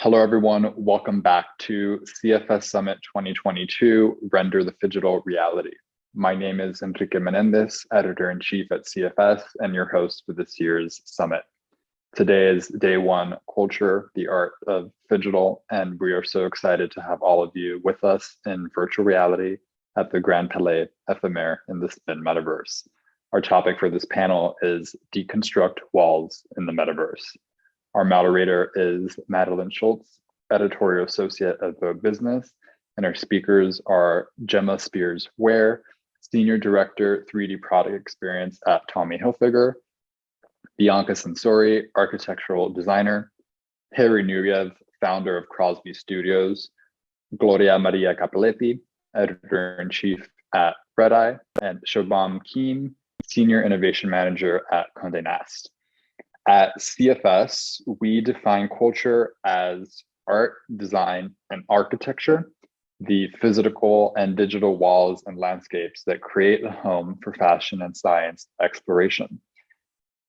Hello, everyone. Welcome back to CFS Summit 2022, Render the Phygital Reality. My name is Enrique Menendez, Editor-in-Chief at CFS and your host for this year's summit. Today is Day 1, Culture, the Art of Phygital, and we are so excited to have all of you with us in virtual reality at the Grand Palais Ephemer in the Spin Metaverse. Our topic for this panel is Deconstruct Walls in the Metaverse. Our moderator is Madeleine Schulz, Editorial Associate at Vogue Business, and our speakers are Jemma Spiers Ware, Senior Director, 3D Product Experience at Tommy Hilfiger, Bianca Censori, Architectural Designer, Nuriev, Founder of Crosby Studios, Gloria Maria Cappelletti, Editor-in-Chief at Red Eye, and Siobhan Keam, Senior Innovation Manager at Condé Nast. At CFS, we define culture as art, design, and architecture, the physical and digital walls and landscapes that create a home for fashion and science exploration.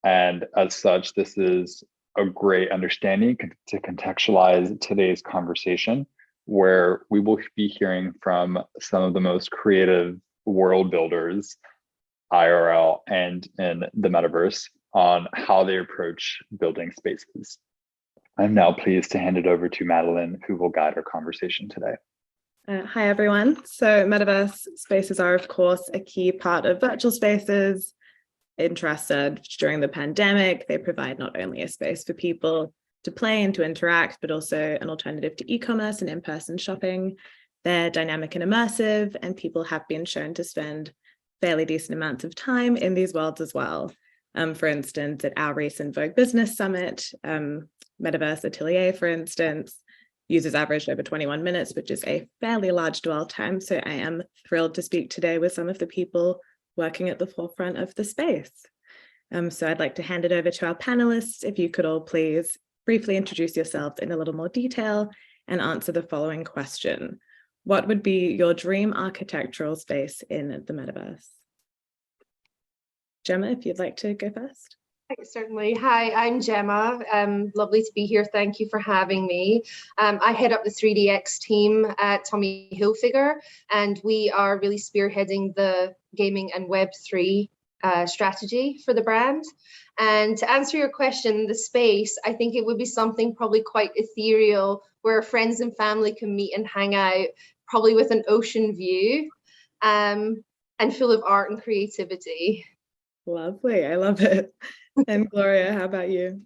And as such, this is a great understanding to contextualize today's conversation, where we will be hearing from some of the most creative world builders, IRL and in the metaverse, on how they approach building spaces. I'm now pleased to hand it over to Madeleine, who will guide our conversation today. Hi, everyone. So metaverse spaces are, of course, a key part of virtual spaces. Interested during the pandemic, they provide not only a space for people to play and to interact, but also an alternative to e-commerce and in-person shopping. They're dynamic and immersive, and people have been shown to spend fairly decent amounts of time in these worlds as well. For instance, at our recent Vogue Business Summit, Metaverse Atelier, for instance, users averaged over 21 minutes, which is a fairly large dwell time. So I am thrilled to speak today with some of the people working at the forefront of the space. So I'd like to hand it over to our panelists. If you could all please briefly introduce yourselves in a little more detail and answer the following question. What would be your dream architectural space in the metaverse? Jemma, if you'd like to go first. Certainly. Hi, I'm Jemma. Lovely to be here. Thank you for having me. I head up the 3DX team at Tommy Hilfiger, and we are really spearheading the gaming and Web3 strategy for the brand. And to answer your question, the space, I think it would be something probably quite ethereal, where friends and family can meet and hang out, probably with an ocean view, and full of art and creativity. Lovely. I love it. And Gloria, how about you?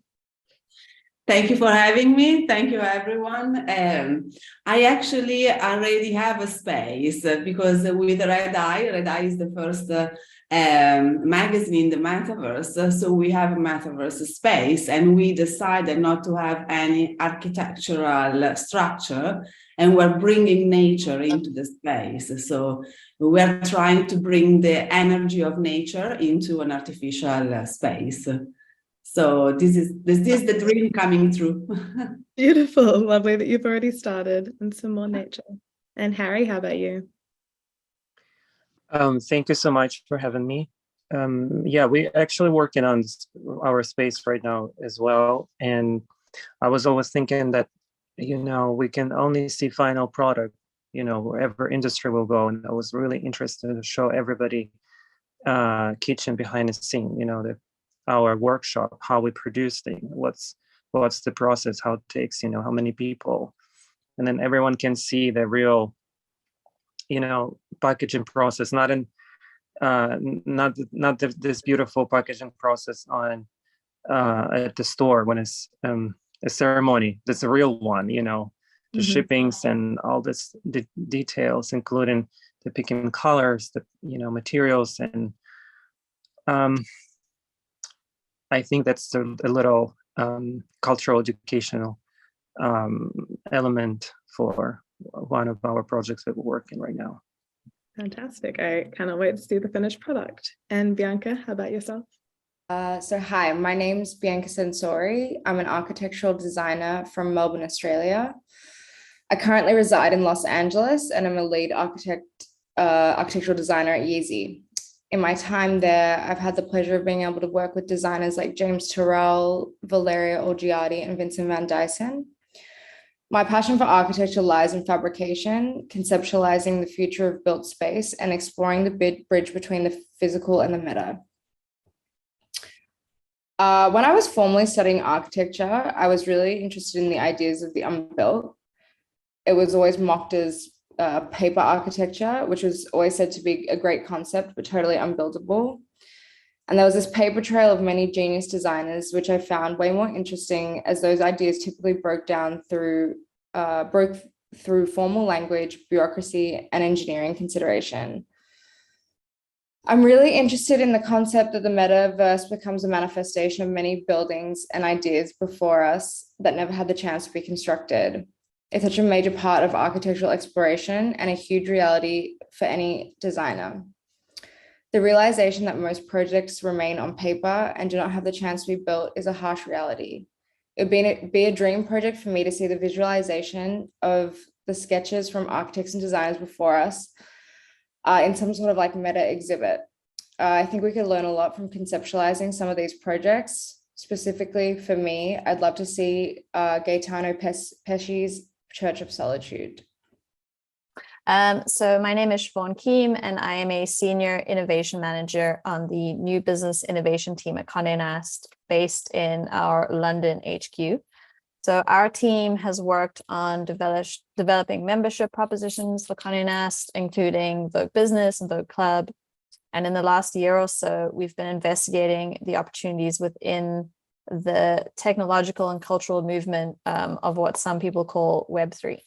Thank you for having me. Thank you, everyone. I actually already have a space because with Red Eye is the first magazine in the metaverse. So we have a metaverse space, and we decided not to have any architectural structure, and we're bringing nature into the space. So we're trying to bring the energy of nature into an artificial space. So this is the dream coming true. Beautiful. Lovely that you've already started, and some more nature. And Harry, how about you? Thank you so much for having me. Yeah, we're actually working on our space right now as well. And I was always thinking that, we can only see final product, wherever industry will go. And I was really interested to show everybody kitchen behind the scene, our workshop, how we produce things, what's the process, how it takes, how many people, and then everyone can see the real, packaging process, not this beautiful packaging process on at the store when it's a ceremony. That's a real one, the shippings and all this details, including the picking colors, the materials, and I think that's a little cultural educational element for one of our projects that we're working right now. Fantastic. I cannot wait to see the finished product. And Bianca, how about yourself? So hi, my name's Bianca Censori. I'm an architectural designer from Melbourne, Australia. I currently reside in Los Angeles, and I'm a lead architectural designer at Yeezy. In my time there, I've had the pleasure of being able to work with designers like James Turrell, Valeria Olgiati, and Vincent van Dyson. My passion for architecture lies in fabrication, conceptualizing the future of built space, and exploring the bridge between the physical and the meta. When I was formally studying architecture, I was really interested in the ideas of the unbuilt. It was always mocked as paper architecture, which was always said to be a great concept, but totally unbuildable. And there was this paper trail of many genius designers, which I found way more interesting, as those ideas typically broke through formal language, bureaucracy, and engineering consideration. I'm really interested in the concept that the metaverse becomes a manifestation of many buildings and ideas before us that never had the chance to be constructed. It's such a major part of architectural exploration and a huge reality for any designer. The realization that most projects remain on paper and do not have the chance to be built is a harsh reality. It would be a dream project for me to see the visualization of the sketches from architects and designers before us in some sort of like meta exhibit. I think we could learn a lot from conceptualizing some of these projects. Specifically for me, I'd love to see Gaetano Pesce's Church of Solitude. So my name is Siobhan Keam, and I am a senior innovation manager on the new business innovation team at Condé Nast, based in our London HQ. So our team has worked on developing membership propositions for Condé Nast, including Vogue Business and Vogue Club. And in the last year or so, we've been investigating the opportunities within the technological and cultural movement of what some people call Web3.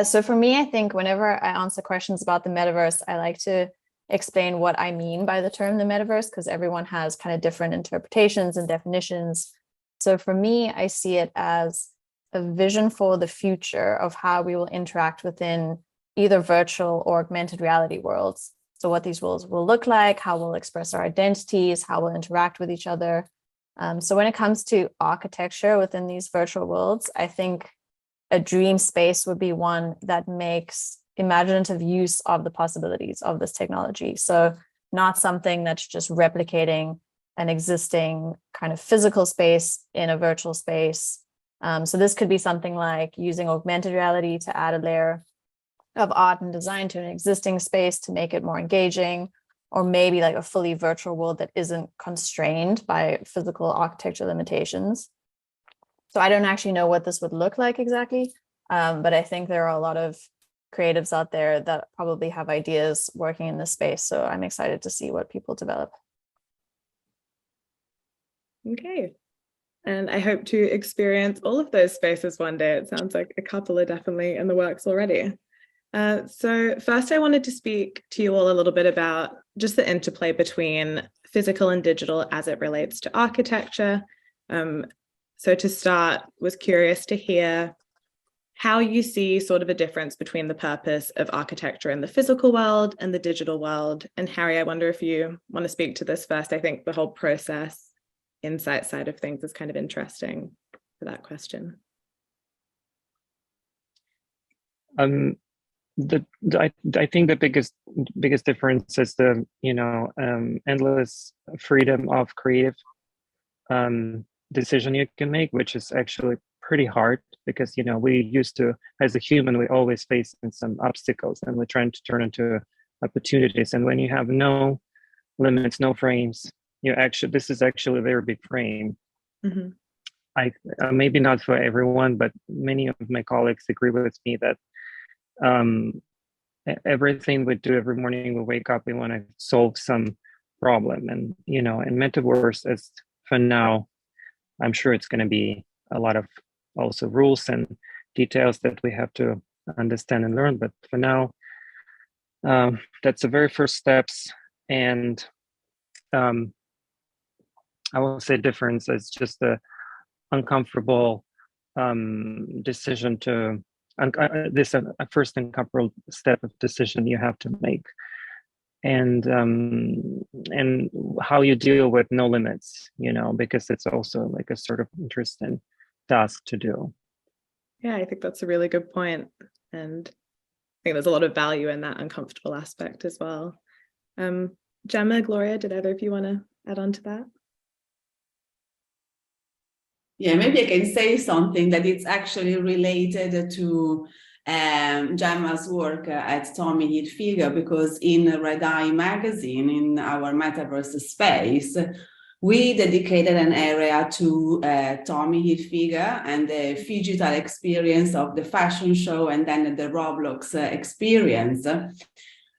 So for me, I think whenever I answer questions about the metaverse, I like to explain what I mean by the term the metaverse, because everyone has kind of different interpretations and definitions. So for me, I see it as a vision for the future of how we will interact within either virtual or augmented reality worlds. So what these worlds will look like, how we'll express our identities, how we'll interact with each other. So when it comes to architecture within these virtual worlds, I think a dream space would be one that makes imaginative use of the possibilities of this technology. So not something that's just replicating an existing kind of physical space in a virtual space. So this could be something like using augmented reality to add a layer of art and design to an existing space to make it more engaging, or maybe like a fully virtual world that isn't constrained by physical architecture limitations. So I don't actually know what this would look like exactly, but I think there are a lot of creatives out there that probably have ideas working in this space. So I'm excited to see what people develop. Okay. And I hope to experience all of those spaces one day. It sounds like a couple are definitely in the works already. So first, I wanted to speak to you all a little bit about just the interplay between physical and digital as it relates to architecture. So to start, was curious to hear how you see sort of a difference between the purpose of architecture in the physical world and the digital world. And Harry, I wonder if you want to speak to this first. I think the whole process insight side of things is kind of interesting for that question. I think the biggest difference is the endless freedom of creative decision you can make, which is actually pretty hard because we used to, as a human, we always face some obstacles and we're trying to turn into opportunities. And when you have no limits, no frames, this is actually a very big frame. Mm-hmm. Maybe not for everyone, but many of my colleagues agree with me that everything we do every morning, we wake up, we want to solve some problem. And, in Metaverse, as for now, I'm sure it's going to be a lot of also rules and details that we have to understand and learn. But for now, that's the very first steps. And I will say difference is just the uncomfortable decision to this first uncomfortable step of decision you have to make, and how you deal with no limits, because it's also like a sort of interesting task to do. Yeah, I think that's a really good point, and I think there's a lot of value in that uncomfortable aspect as well. Jemma, Gloria, did either of you want to add on to that? Yeah, maybe I can say something that it's actually related to Jemma's work at Tommy Hilfiger, because in Red Eye magazine, in our Metaverse space, we dedicated an area to Tommy Hilfiger and the phygital experience of the fashion show, and then the Roblox experience.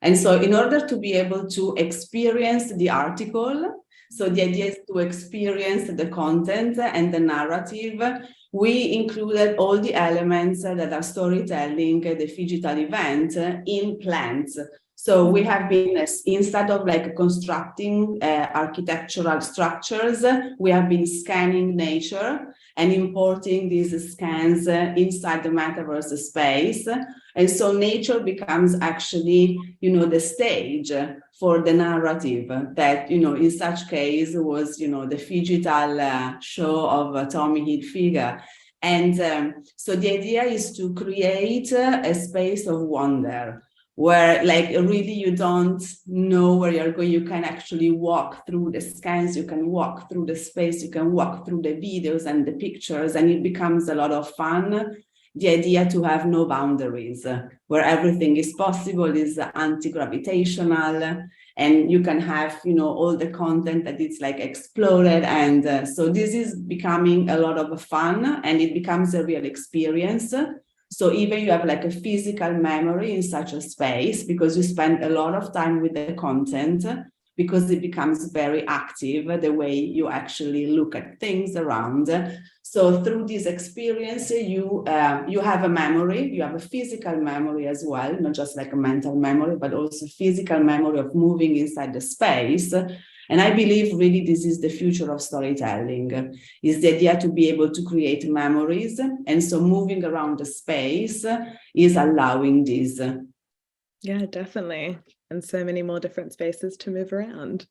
And so in order to be able to experience the article, so the idea is to experience the content and the narrative, we included all the elements that are storytelling the phygital event in plants. So we have been, instead of like constructing architectural structures, we have been scanning nature and importing these scans inside the metaverse space. And so nature becomes actually, the stage for the narrative that, in such case was, the phygital show of Tommy Hilfiger. And so the idea is to create a space of wonder, where like really you don't know where you're going. You can actually walk through the scans, you can walk through the space, you can walk through the videos and the pictures, and it becomes a lot of fun. The idea to have no boundaries, where everything is possible, is anti-gravitational, and you can have, all the content that it's like exploded. And so this is becoming a lot of fun, and it becomes a real experience. So even you have like a physical memory in such a space, because you spend a lot of time with the content, because it becomes very active, the way you actually look at things around. So through this experience, you have a memory, you have a physical memory as well, not just like a mental memory, but also physical memory of moving inside the space. And I believe really this is the future of storytelling, is the idea to be able to create memories. And so moving around the space is allowing this. Yeah, definitely. And so many more different spaces to move around.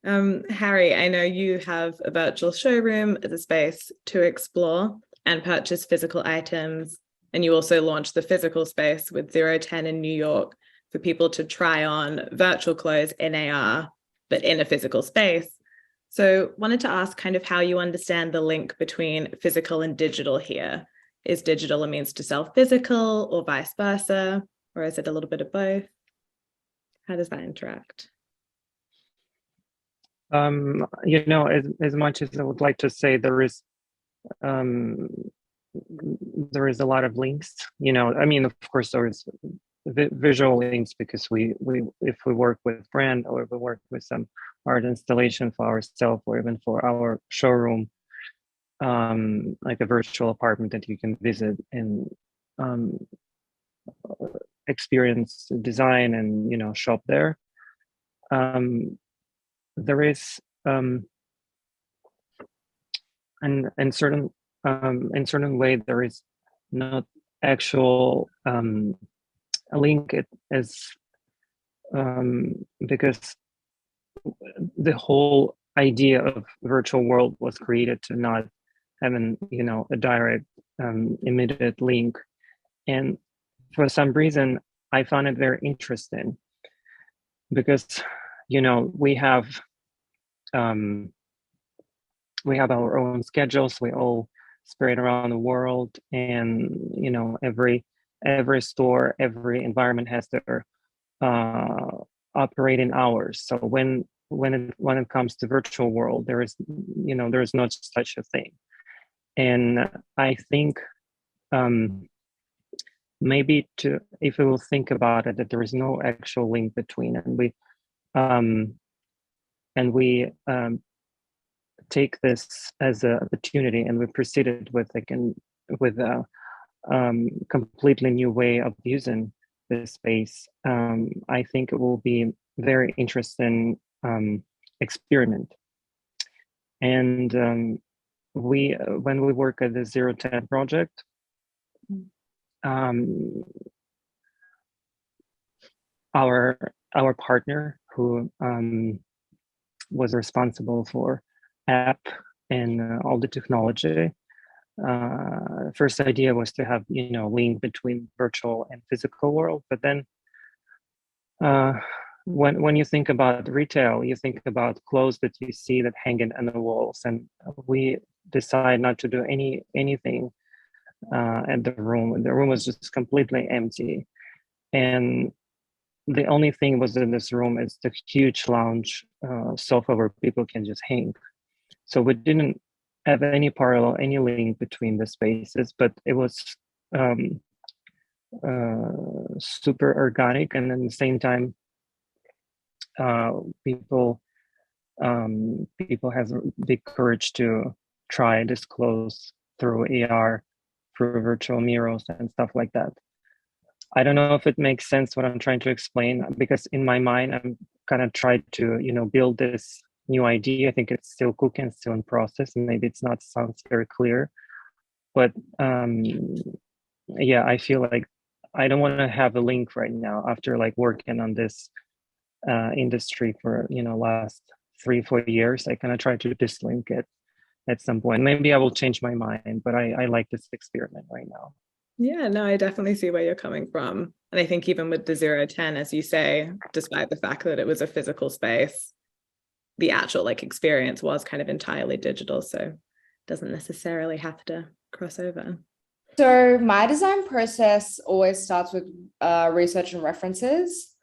Harry, I know you have a virtual showroom as a space to explore and purchase physical items. And you also launched the physical space with 010 in New York for people to try on virtual clothes in AR, but in a physical space. So wanted to ask kind of how you understand the link between physical and digital here. Is digital a means to sell physical, or vice versa? Or is it a little bit of both? How does that interact? As much as I would like to say there is a lot of links, of course there is visual links, because we if we work with brand, or we work with some art installation for ourselves, or even for our showroom, like a virtual apartment that you can visit and experience design and shop there. There is and in certain way there is not actual a link as because the whole idea of virtual world was created to not have a direct immediate link. And for some reason I found it very interesting, because we have our own schedules, we all spread around the world, and every store, every environment has their operating hours. So when it comes to virtual world, there is not such a thing. And I think maybe if we will think about it, that there is no actual link between, and we take this as an opportunity, and we proceeded with a completely new way of using this space. I think it will be very interesting experiment. And when we work at the 010 project, our partner, who was responsible for app and all the technology, first idea was to have link between virtual and physical world. But then when you think about retail, you think about clothes that you see that hanging on the walls, and we decide not to do anything at the room. The room was just completely empty. And the only thing was in this room is the huge lounge sofa where people can just hang. So we didn't have any parallel, any link between the spaces, but it was super organic. And at the same time, people has a big courage to try this clothes through AR, through virtual mirrors and stuff like that. I don't know if it makes sense what I'm trying to explain, because in my mind, I'm kind of trying to, build this new idea. I think it's still cooking, still in process, and maybe it's not sounds very clear. But yeah, I feel like I don't want to have a link right now after like working on this industry for, last 3-4 years. I kind of try to dislink it at some point. Maybe I will change my mind, but I like this experiment right now. Yeah, no, I definitely see where you're coming from. And I think even with the 0-10, as you say, despite the fact that it was a physical space, the actual like experience was kind of entirely digital. So it doesn't necessarily have to cross over. So my design process always starts with research and references.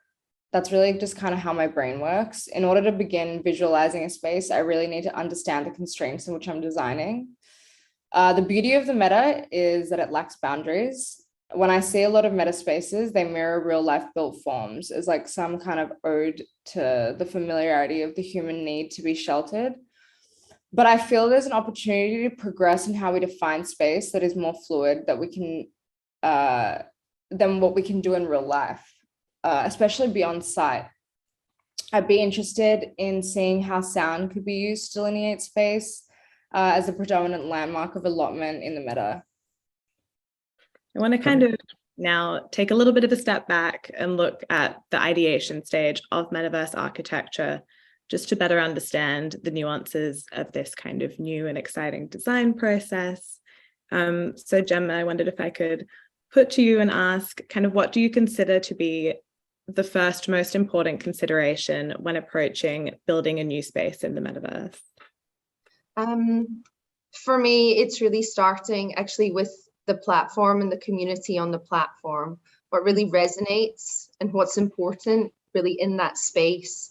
That's really just kind of how my brain works. In order to begin visualizing a space, I really need to understand the constraints in which I'm designing. The beauty of the meta is that it lacks boundaries. When I see a lot of meta spaces, they mirror real life built forms as like some kind of ode to the familiarity of the human need to be sheltered. But I feel there's an opportunity to progress in how we define space that is more fluid that we can than what we can do in real life, especially beyond sight. I'd be interested in seeing how sound could be used to delineate space as a predominant landmark of allotment in the meta. I want to kind of now take a little bit of a step back and look at the ideation stage of metaverse architecture, just to better understand the nuances of this kind of new and exciting design process. So Jemma, I wondered if I could put to you and ask kind of what do you consider to be the first most important consideration when approaching building a new space in the metaverse? For me, it's really starting actually with the platform and the community on the platform, what really resonates and what's important really in that space.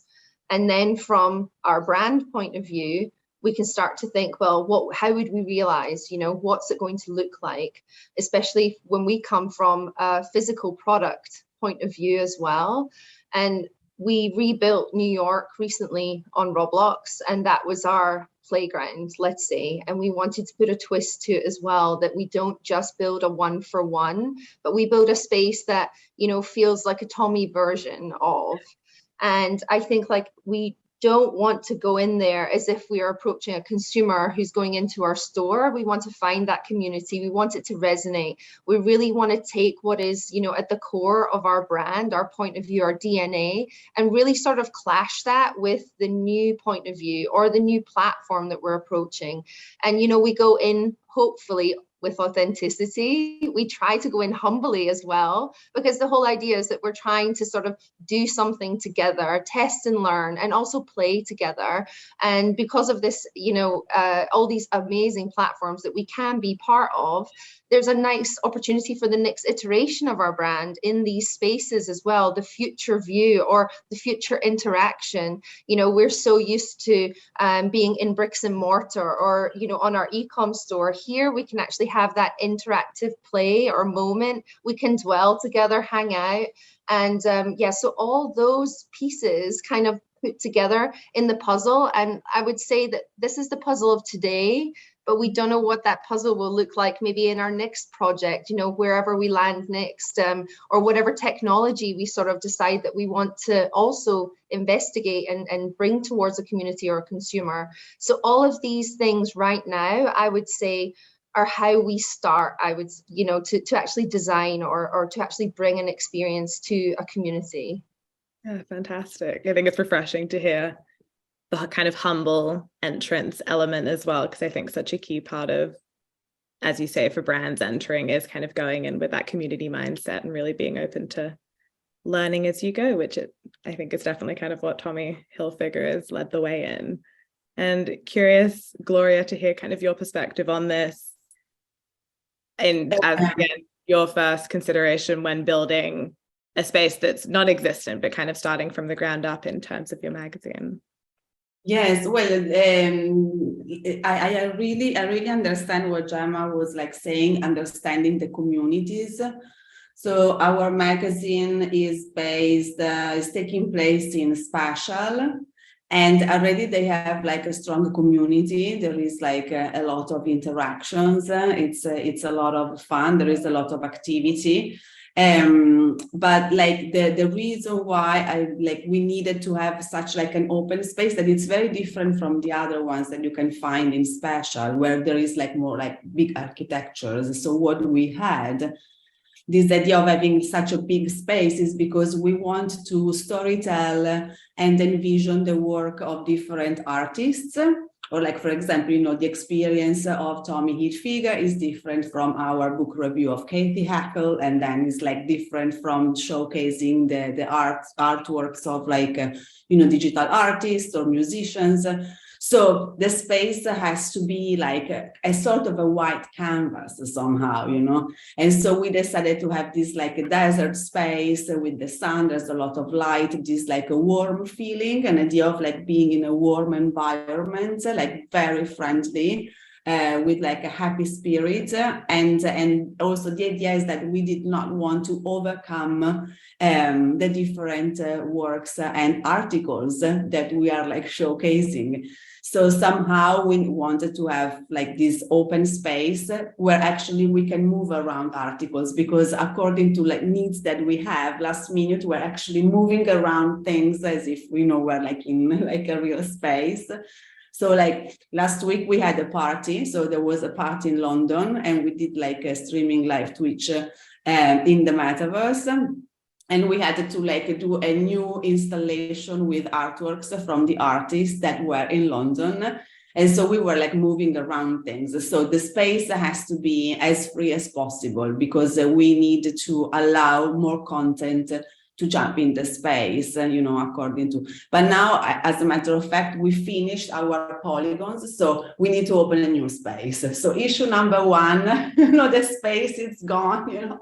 And then from our brand point of view, we can start to think, well, how would we realize, what's it going to look like, especially when we come from a physical product point of view as well. And we rebuilt New York recently on Roblox, and that was our playground, let's say, and we wanted to put a twist to it as well, that we don't just build a 1-for-1, but we build a space that, feels like a Tommy version of. And I think like we don't want to go in there as if we are approaching a consumer who's going into our store. We want to find that community. We want it to resonate. We really want to take what is, at the core of our brand, our point of view, our DNA, and really sort of clash that with the new point of view or the new platform that we're approaching. And, we go in hopefully with authenticity. We try to go in humbly as well, because the whole idea is that we're trying to sort of do something together, test and learn, and also play together. And because of this, all these amazing platforms that we can be part of, there's a nice opportunity for the next iteration of our brand in these spaces as well, the future view or the future interaction. We're so used to being in bricks and mortar or, on our e-com store. Here, we can actually have that interactive play or moment. We can dwell together, hang out. And so all those pieces kind of put together in the puzzle. And I would say that this is the puzzle of today, but we don't know what that puzzle will look like maybe in our next project, wherever we land next, or whatever technology we sort of decide that we want to also investigate and bring towards a community or a consumer. So all of these things right now, I would say, are how we start, to actually design or to actually bring an experience to a community. Yeah, fantastic. I think it's refreshing to hear the kind of humble entrance element as well, because I think such a key part of, as you say, for brands entering is kind of going in with that community mindset and really being open to learning as you go, which I think is definitely kind of what Tommy Hilfiger has led the way in. And curious, Gloria, to hear kind of your perspective on this. And as again, your first consideration when building a space that's not existent, but kind of starting from the ground up in terms of your magazine. Yes, well, I really understand what Jemma was like saying, understanding the communities. So our magazine is based, is taking place in Spatial, and already they have like a strong community. There is like a lot of interactions. It's a lot of fun. There is a lot of activity. But like the reason why we needed to have such like an open space, that it's very different from the other ones that you can find in Spatial, where there is like more like big architectures. So what we had, this idea of having such a big space, is because we want to storytell and envision the work of different artists. Or like, for example, you know, the experience of Tommy Hilfiger is different from our book review of Katie Hackle, and then it's like different from showcasing the artworks of like, you know, digital artists or musicians. So the space has to be like a sort of a white canvas somehow, you know. And so we decided to have this like a desert space with the sun, there's a lot of light, this like a warm feeling, an idea of like being in a warm environment, like very friendly, with like a happy spirit. And also the idea is that we did not want to overcome the different works and articles that we are like showcasing. So somehow we wanted to have like this open space where actually we can move around articles, because according to like needs that we have last minute, we're actually moving around things as if, you know, we're like in like a real space. So like last week we had a party. So there was a party in London, and we did like a streaming live Twitch in the Metaverse. And we had to like do a new installation with artworks from the artists that were in London. And so we were like moving around things. So the space has to be as free as possible, because we need to allow more content to jump in the space, you know, according to. But now, as a matter of fact, we finished our polygons, so we need to open a new space. So issue number 1, you know, the space is gone, you know.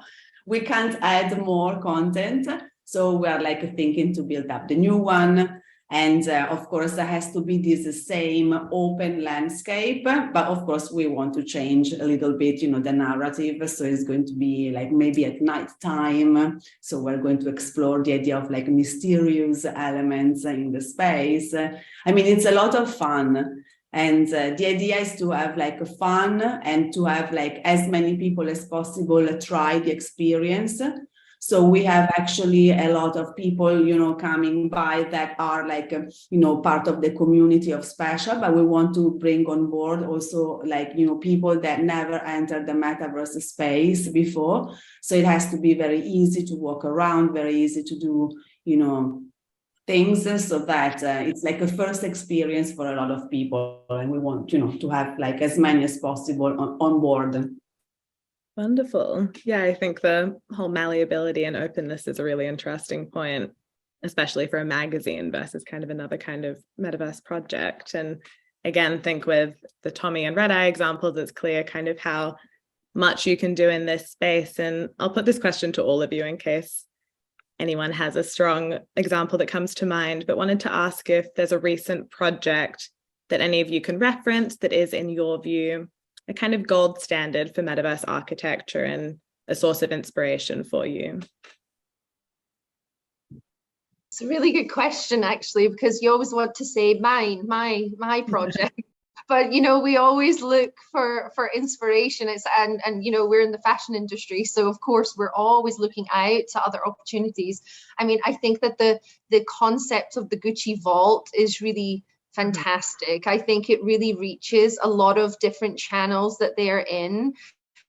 We can't add more content. So we are like thinking to build up the new one. And of course, there has to be this same open landscape. But of course, we want to change a little bit, you know, the narrative. So it's going to be like maybe at night time. So we're going to explore the idea of like mysterious elements in the space. I mean, it's a lot of fun. And the idea is to have like a fun and to have like as many people as possible try the experience. So we have actually a lot of people, you know, coming by that are like, you know, part of the community of Spatial, but we want to bring on board also like, you know, people that never entered the Metaverse space before. So it has to be very easy to walk around, very easy to do, you know, things, so that it's like a first experience for a lot of people, and we want, you know, to have like as many as possible on board. Wonderful. Yeah, I think the whole malleability and openness is a really interesting point, especially for a magazine versus kind of another kind of metaverse project. And again, think with the Tommy and Red Eye examples, it's clear kind of how much you can do in this space. And I'll put this question to all of you in case anyone has a strong example that comes to mind, but wanted to ask if there's a recent project that any of you can reference that is, in your view, a kind of gold standard for metaverse architecture and a source of inspiration for you. It's a really good question, actually, because you always want to say mine, my project. But, you know, we always look for inspiration. And, you know, we're in the fashion industry. So, of course, we're always looking out to other opportunities. I mean, I think that the concept of the Gucci vault is really fantastic. I think it really reaches a lot of different channels that they are in.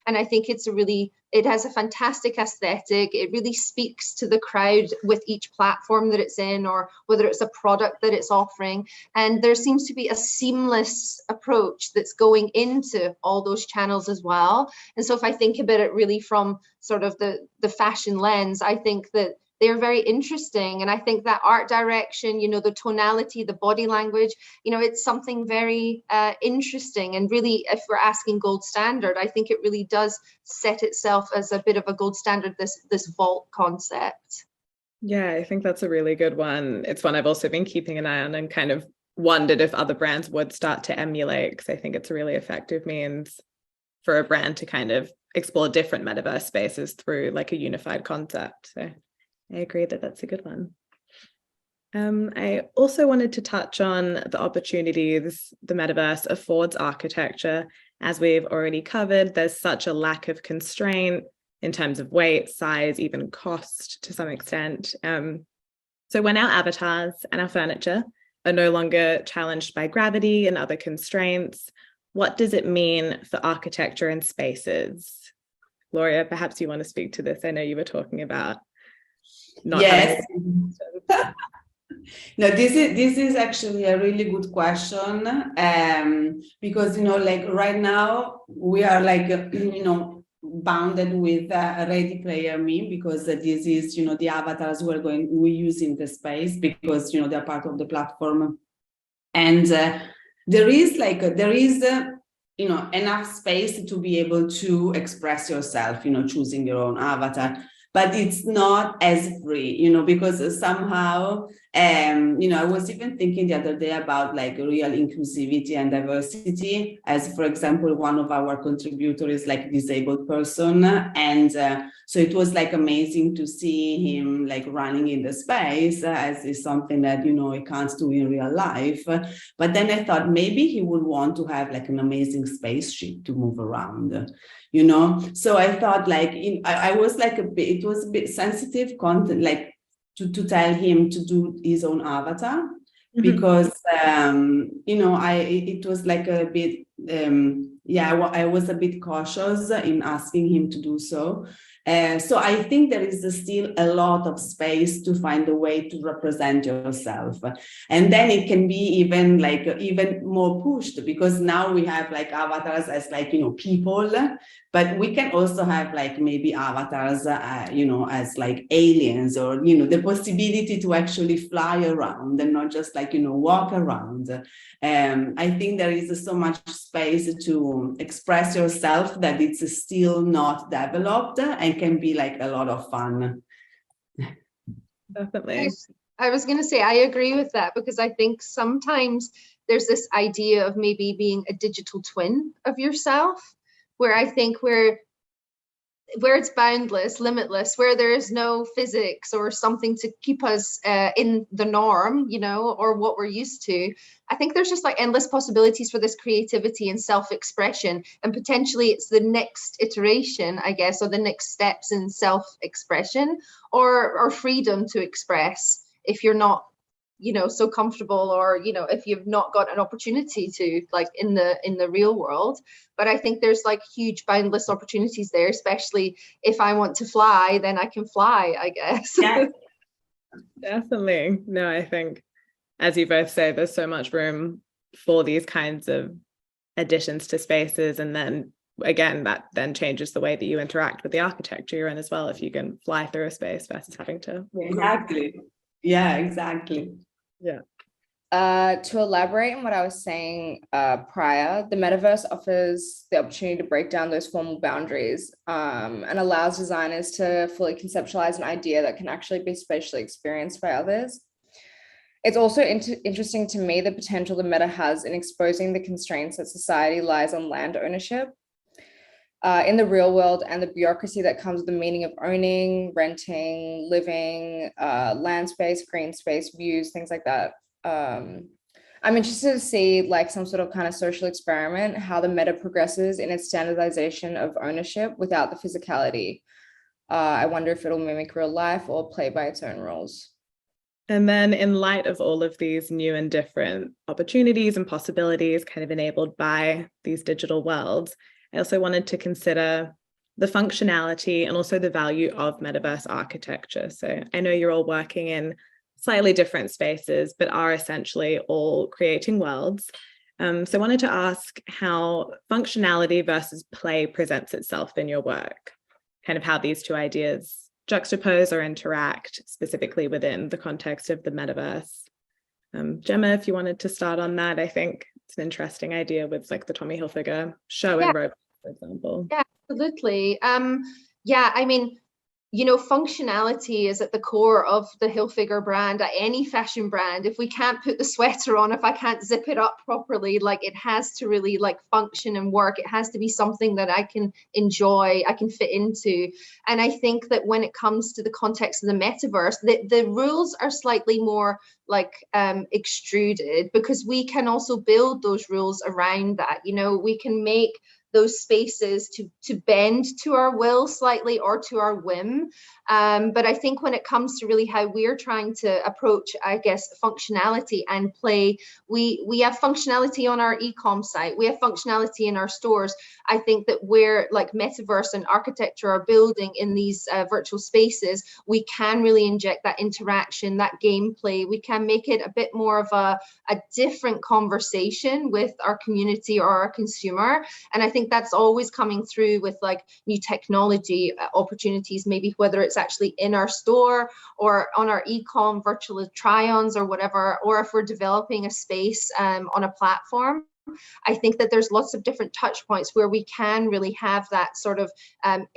And I think it has a fantastic aesthetic. It really speaks to the crowd with each platform that it's in, or whether it's a product that it's offering. And there seems to be a seamless approach that's going into all those channels as well. And so if I think about it really from sort of the fashion lens, I think that they're very interesting. And I think that art direction, you know, the tonality, the body language, you know, it's something very interesting. And really, if we're asking gold standard, I think it really does set itself as a bit of a gold standard, this vault concept. Yeah, I think that's a really good one. It's one I've also been keeping an eye on and kind of wondered if other brands would start to emulate, because I think it's a really effective means for a brand to kind of explore different metaverse spaces through like a unified concept. So I agree that that's a good one. I also wanted to touch on the opportunities the metaverse affords architecture. As we've already covered, there's such a lack of constraint in terms of weight, size, even cost to some extent. So when our avatars and our furniture are no longer challenged by gravity and other constraints, what does it mean for architecture and spaces? Gloria, perhaps you want to speak to this. I know you were talking about not yes. No, this is actually a really good question, because, you know, like right now we are like, you know, bounded with a Ready Player Me, because this is, you know, the avatars we use in the space, because, you know, they're part of the platform. And there is you know, enough space to be able to express yourself, you know, choosing your own avatar. But it's not as free, you know, because somehow, you know, I was even thinking the other day about like real inclusivity and diversity, as for example, one of our contributors is like a disabled person. And so it was like amazing to see him like running in the space, as is something that, you know, he can't do in real life. But then I thought maybe he would want to have like an amazing spaceship to move around. You know, so I thought like I was like it was a bit sensitive content, like to tell him to do his own avatar, because you know, it was like a bit I was a bit cautious in asking him to do so. So I think there is still a lot of space to find a way to represent yourself. And then it can be even more pushed, because now we have like avatars as like, you know, people, but we can also have like maybe avatars, you know, as like aliens, or, you know, the possibility to actually fly around and not just like, you know, walk around. I think there is so much space to express yourself that it's still not developed, and can be like a lot of fun. Definitely. I was going to say, I agree with that, because I think sometimes there's this idea of maybe being a digital twin of yourself, where I think where it's boundless, limitless, where there is no physics or something to keep us in the norm, you know, or what we're used to. I think there's just like endless possibilities for this creativity and self-expression, and potentially it's the next iteration, I guess, or the next steps in self-expression or freedom to express, if you're not, you know, so comfortable, or, you know, if you've not got an opportunity to, like in the real world. But I think there's like huge boundless opportunities there, especially if I want to fly, then I can fly, I guess. Yeah. Definitely. No, I think, as you both say, there's so much room for these kinds of additions to spaces. And then again, that then changes the way that you interact with the architecture you're in as well, if you can fly through a space versus having to walk. Exactly. Yeah, exactly. Yeah. To elaborate on what I was saying prior, the metaverse offers the opportunity to break down those formal boundaries and allows designers to fully conceptualize an idea that can actually be spatially experienced by others. It's also interesting to me the potential the meta has in exposing the constraints that society lies on land ownership in the real world, and the bureaucracy that comes with the meaning of owning, renting, living, land space, green space, views, things like that. I'm interested to see like some sort of kind of social experiment, how the meta progresses in its standardization of ownership without the physicality. I wonder if it'll mimic real life or play by its own rules. And then in light of all of these new and different opportunities and possibilities kind of enabled by these digital worlds, I also wanted to consider the functionality and also the value of metaverse architecture. So I know you're all working in slightly different spaces, but are essentially all creating worlds. So I wanted to ask how functionality versus play presents itself in your work, kind of how these two ideas juxtapose or interact specifically within the context of the metaverse. Jemma, if you wanted to start on that, I think it's an interesting idea with like the Tommy Hilfiger show in Rome, for example. Yeah, absolutely. Yeah, I mean, you know, functionality is at the core of the Hilfiger brand, any fashion brand. If we can't put the sweater on, if I can't zip it up properly, like it has to really like function and work. It has to be something that I can enjoy, I can fit into. And I think that when it comes to the context of the metaverse, the rules are slightly more like extruded, because we can also build those rules around that. You know, we can make those spaces to bend to our will slightly or to our whim. But I think when it comes to really how we're trying to approach, I guess, functionality and play, we have functionality on our e-com site, we have functionality in our stores. I think that where like metaverse and architecture are building in these virtual spaces, we can really inject that interaction, that gameplay. We can make it a bit more of a different conversation with our community or our consumer. And I think that's always coming through with like new technology opportunities, maybe whether it's actually in our store or on our e-com virtual try-ons or whatever, or if we're developing a space on a platform. I think that there's lots of different touch points where we can really have that sort of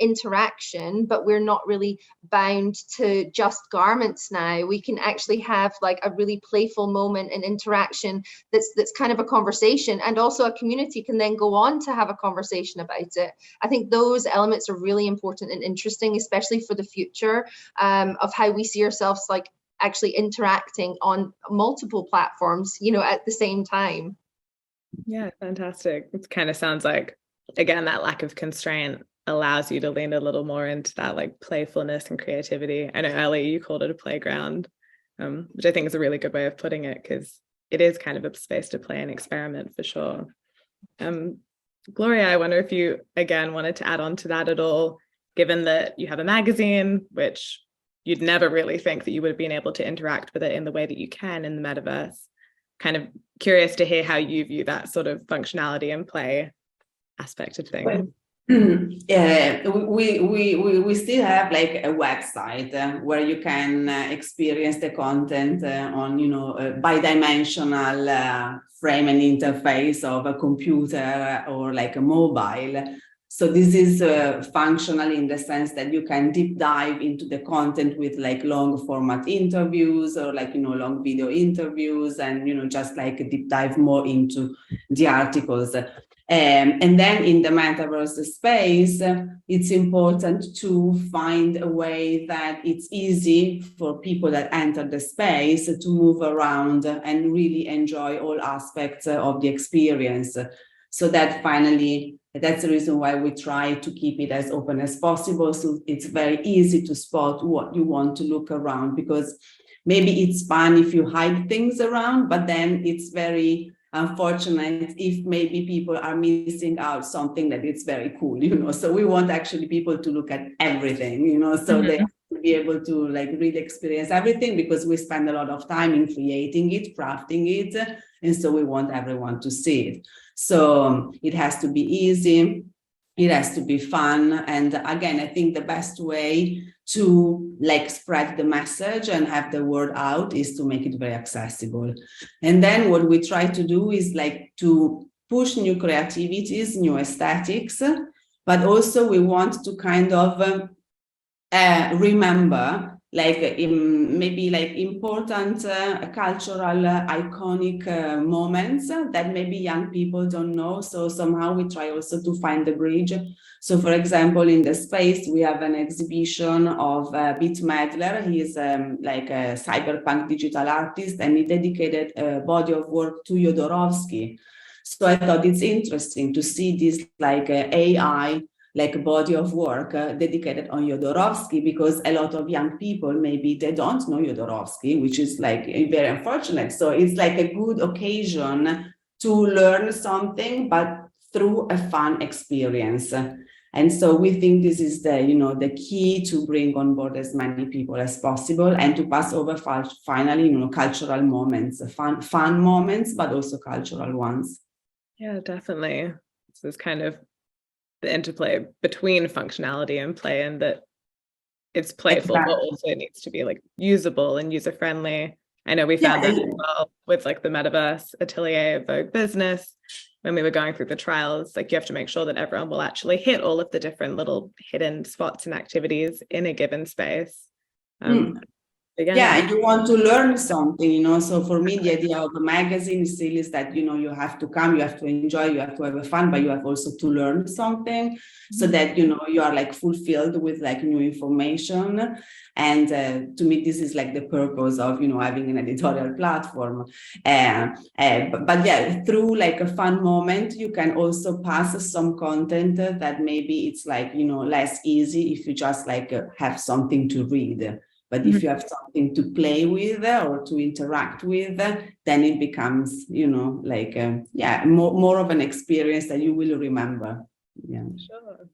interaction, but we're not really bound to just garments now. We can actually have like a really playful moment and interaction that's kind of a conversation, and also a community can then go on to have a conversation about it. I think those elements are really important and interesting, especially for the future of how we see ourselves like actually interacting on multiple platforms, you know, at the same time. Yeah, fantastic. It kind of sounds like, again, that lack of constraint allows you to lean a little more into that like playfulness and creativity. I know, Ellie, you called it a playground, which I think is a really good way of putting it, because it is kind of a space to play and experiment for sure. Gloria, I wonder if you, again, wanted to add on to that at all, given that you have a magazine, which you'd never really think that you would have been able to interact with it in the way that you can in the metaverse. Kind of curious to hear how you view that sort of functionality and play aspect of things. Yeah, we still have like a website where you can experience the content on, you know, bidimensional frame and interface of a computer or like a mobile. So this is functional in the sense that you can deep dive into the content with like long format interviews or like, you know, long video interviews, and, you know, just like a deep dive more into the articles. And then in the metaverse space, it's important to find a way that it's easy for people that enter the space to move around and really enjoy all aspects of the experience. So that finally, that's the reason why we try to keep it as open as possible. So it's very easy to spot what you want to look around, because maybe it's fun if you hide things around, but then it's very unfortunate if maybe people are missing out something that is very cool, you know. So we want actually people to look at everything, you know, so they have to be able to like really experience everything, because we spend a lot of time in creating it, crafting it, and so we want everyone to see it. So it has to be easy, it has to be fun, and again, I think the best way to like spread the message and have the word out is to make it very accessible. And then what we try to do is like to push new creativities, new aesthetics, but also we want to kind of remember like maybe like important cultural iconic moments that maybe young people don't know. So somehow we try also to find the bridge. So for example, in the space, we have an exhibition of Bit Madler. He is like a cyberpunk digital artist, and he dedicated a body of work to Jodorowsky. So I thought it's interesting to see this like AI like a body of work dedicated on Jodorowsky, because a lot of young people, maybe they don't know Jodorowsky, which is like very unfortunate. So it's like a good occasion to learn something, but through a fun experience. And so we think this is the, you know, the key to bring on board as many people as possible, and to pass over finally, you know, cultural moments, fun moments, but also cultural ones. Yeah, definitely. This is kind of the interplay between functionality and play, and that it's playful, but Exactly. also it needs to be like usable and user friendly. I know we found Yeah, that as well with like the Metaverse Atelier of Vogue Business when we were going through the trials. Like you have to make sure that everyone will actually hit all of the different little hidden spots and activities in a given space. Again, yeah, and you want to learn something, you know. So for me, the idea of a magazine still is that, you know, you have to come, you have to enjoy, you have to have fun, but you have also to learn something so that, you know, you are like fulfilled with like new information. And to me, this is like the purpose of, you know, having an editorial platform. But yeah, through like a fun moment, you can also pass some content that maybe it's like, you know, less easy if you just like have something to read. But if you have something to play with or to interact with, then it becomes, you know, like, more of an experience that you will remember. Yeah. sure.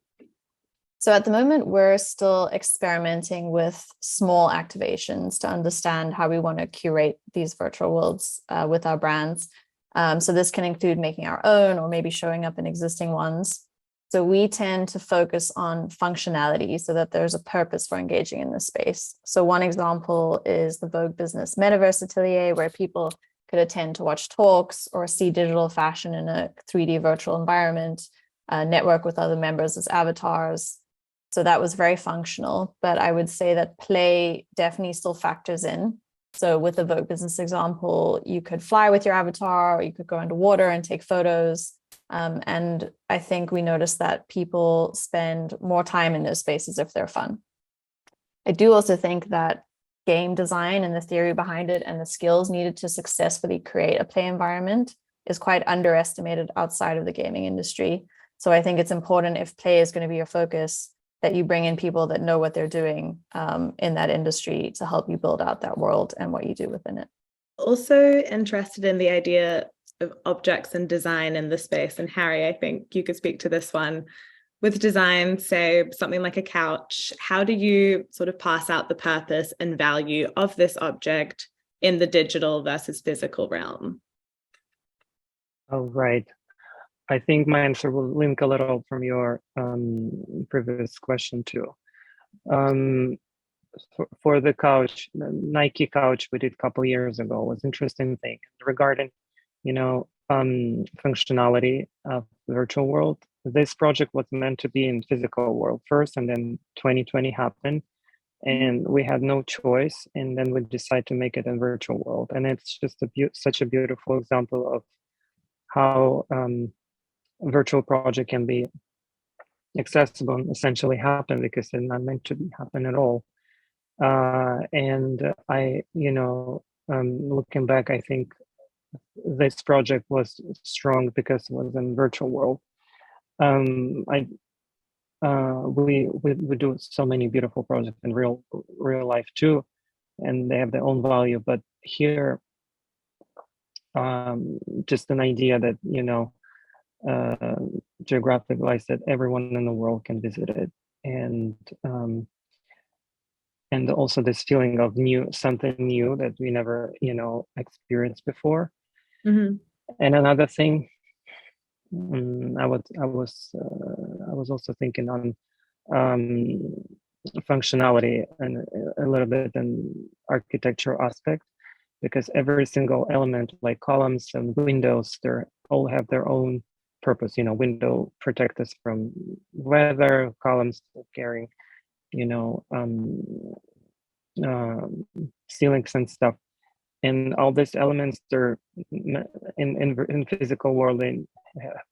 So at the moment, we're still experimenting with small activations to understand how we want to curate these virtual worlds with our brands. So this can include making our own or maybe showing up in existing ones. So we tend to focus on functionality so that there's a purpose for engaging in this space. So one example is the Vogue Business Metaverse Atelier, where people could attend to watch talks or see digital fashion in a 3D virtual environment, network with other members as avatars. So that was very functional, but I would say that play definitely still factors in. So with the Vogue Business example, you could fly with your avatar, or you could go underwater and take photos. And I think we noticed that people spend more time in those spaces if they're fun. I do also think that game design and the theory behind it and the skills needed to successfully create a play environment is quite underestimated outside of the gaming industry. So I think it's important, if play is going to be your focus, that you bring in people that know what they're doing in that industry to help you build out that world and what you do within it. Also interested in the idea of objects and design in the space. And Harry, I think you could speak to this one. With design, say something like a couch, how do you sort of pass out the purpose and value of this object in the digital versus physical realm? Oh, right. I think my answer will link a little from your previous question too. For the couch, the Nike couch we did a couple years ago was interesting thing regarding, you know, functionality of the virtual world. This project was meant to be in physical world first, and then 2020 happened, and we had no choice. And then we decided to make it in virtual world, and it's just such a beautiful example of how virtual project can be accessible and essentially happen because they're not meant to happen at all. And I, you know, looking back, I think this project was strong because it was in virtual world. We do so many beautiful projects in real life too, and they have their own value. But here, just an idea that, you know, geographically that everyone in the world can visit it, and also this feeling of something new that we never, you know, experienced before. And another thing, I was also thinking on functionality and a little bit in architecture aspect, because every single element, like columns and windows, they all have their own purpose. You know, window protect us from weather, columns carrying, you know, ceilings and stuff, and all these elements, they're in physical world, they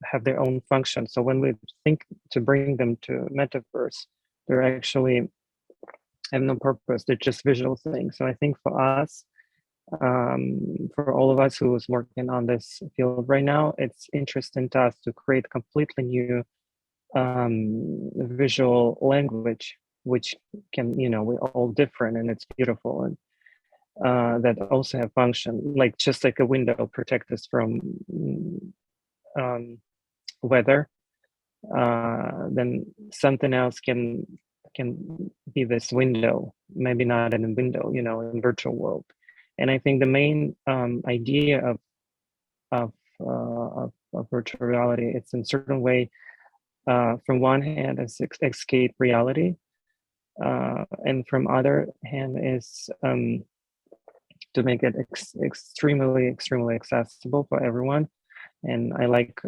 have their own function. So when we think to bring them to metaverse, they're actually have no purpose, they're just visual things. So I think for us, for all of us who is working on this field right now, it's interesting to us to create completely new visual language, which can, you know, we're all different and it's beautiful, and that also have function, like just like a window protect us from weather, then something else can be this window, maybe not in a window, you know, in virtual world. And I think the main idea of virtual reality, it's in certain way, from one hand, it's escape reality, and from other hand is to make it extremely accessible for everyone. And I like,